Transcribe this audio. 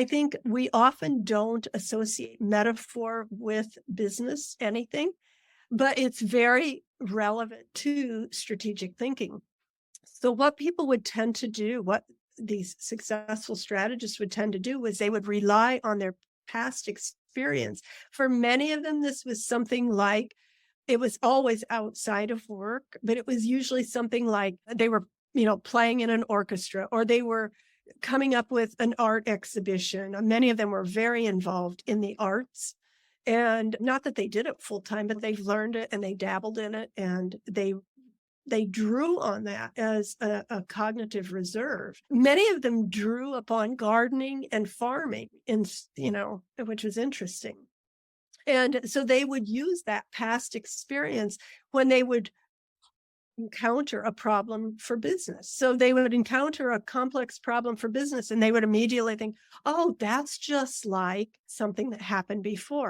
I think we often don't associate metaphor with business anything, but it's very relevant to strategic thinking. So what people would tend to do, what these successful strategists would tend to do, was they would rely on their past experience. For many of them, this was something like, it was always outside of work, but it was usually something like they were, playing in an orchestra, or they were coming up with an art exhibition. Many of them were very involved in the arts. And not that they did it full time, but they've learned it and they dabbled in it, and they drew on that as a cognitive reserve. Many of them drew upon gardening and farming, which was interesting. And so they would use that past experience when they would encounter a problem for business. So they would encounter a complex problem for business, and they would immediately think, oh, that's just like something that happened before.